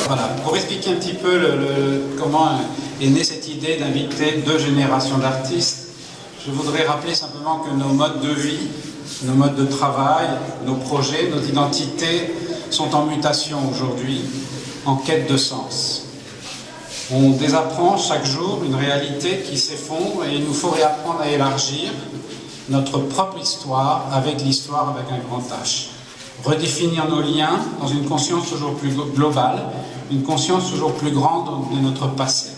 Voilà, pour expliquer un petit peu comment est née cette idée d'inviter deux générations d'artistes, je voudrais rappeler simplement que nos modes de vie, nos modes de travail, nos projets, nos identités sont en mutation aujourd'hui, en quête de sens. On désapprend chaque jour une réalité qui s'effondre et il nous faut réapprendre à élargir notre propre histoire avec l'histoire avec un grand H. Redéfinir nos liens dans une conscience toujours plus globale, une conscience toujours plus grande de notre passé.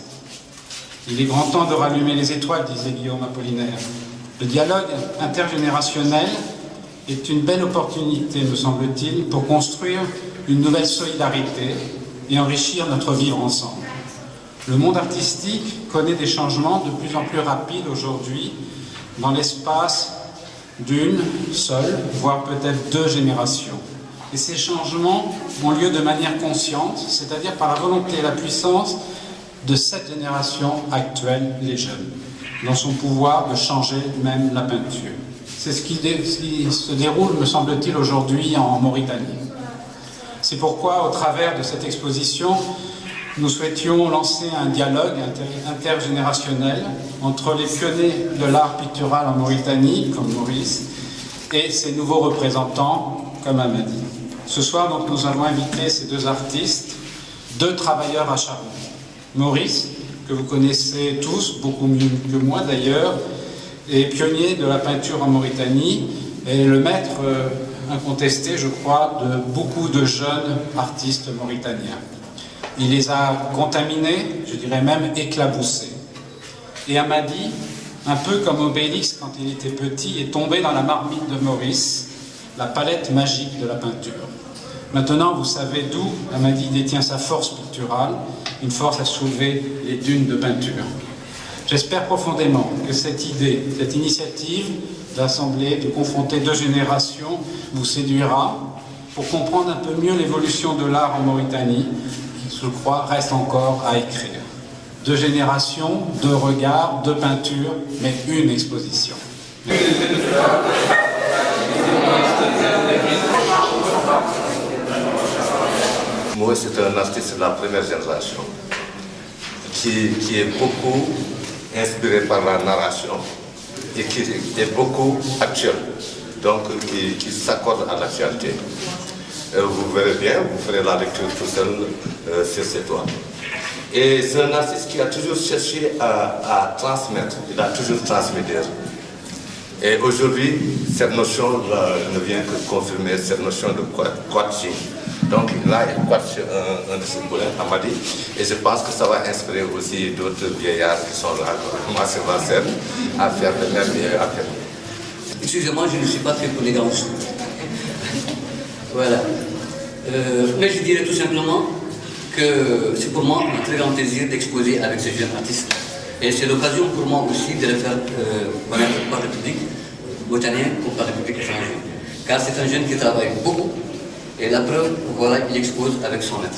Il est grand temps de rallumer les étoiles, disait Guillaume Apollinaire. Le dialogue intergénérationnel est une belle opportunité, me semble-t-il, pour construire une nouvelle solidarité et enrichir notre vivre ensemble. Le monde artistique connaît des changements de plus en plus rapides aujourd'hui dans l'espace d'une seule, voire peut-être deux générations. Et ces changements ont lieu de manière consciente, c'est-à-dire par la volonté et la puissance de cette génération actuelle, les jeunes, dans son pouvoir de changer même la peinture. C'est ce qui se déroule, me semble-t-il, aujourd'hui en Mauritanie. C'est pourquoi, au travers de cette exposition, nous souhaitions lancer un dialogue intergénérationnel entre les pionniers de l'art pictural en Mauritanie, comme Maurice, et ses nouveaux représentants, comme Amadi. Ce soir, donc, nous avons invité ces deux artistes, deux travailleurs acharnés. Maurice, que vous connaissez tous, beaucoup mieux que moi d'ailleurs, est pionnier de la peinture en Mauritanie et le maître incontesté, je crois, de beaucoup de jeunes artistes mauritaniens. Il les a contaminés, je dirais même éclaboussés. Et Amadi, un peu comme Obélix quand il était petit, est tombé dans la marmite de Maurice, la palette magique de la peinture. Maintenant, vous savez d'où Amadi détient sa force picturale, une force à soulever les dunes de peinture. J'espère profondément que cette idée, cette initiative d'assembler, de confronter deux générations vous séduira pour comprendre un peu mieux l'évolution de l'art en Mauritanie, qui, je crois, reste encore à écrire. Deux générations, deux regards, deux peintures, mais une exposition. Moi, c'est un artiste de la première génération qui est beaucoup inspiré par la narration et qui est beaucoup actuel, donc qui s'accorde à l'actualité. Vous verrez bien, vous ferez la lecture tout seul sur cette toile. Et c'est un artiste qui a toujours cherché à transmettre, il a toujours transmis. Et aujourd'hui, cette notion ne vient que confirmer cette notion de quatching. Donc là, il quatche un de ses poulains, Amadi, et je pense que ça va inspirer aussi d'autres vieillards qui sont là, comme moi, Sébastien, à faire de merveilleux affaires. Excusez-moi, je ne suis pas très polygance. Voilà. Mais je dirais tout simplement que c'est pour moi un très grand plaisir d'exposer avec ces jeunes artistes. Et c'est l'occasion pour moi aussi de le faire connaître par le public mauritanien ou par le public étranger. Car c'est un jeune qui travaille beaucoup. Et la preuve, voilà, il expose avec son maître.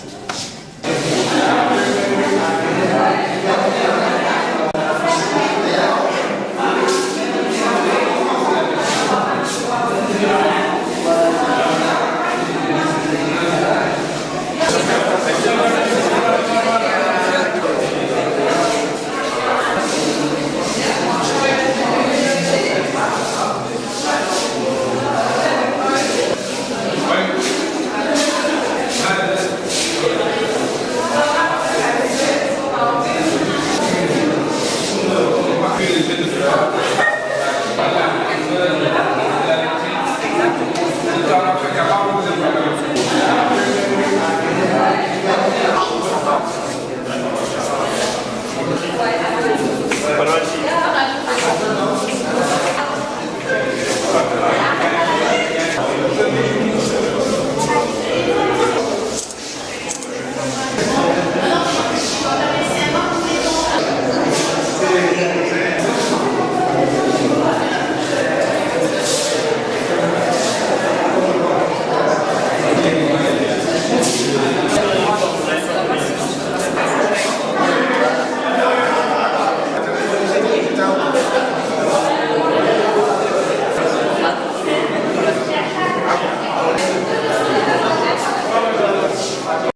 Yeah.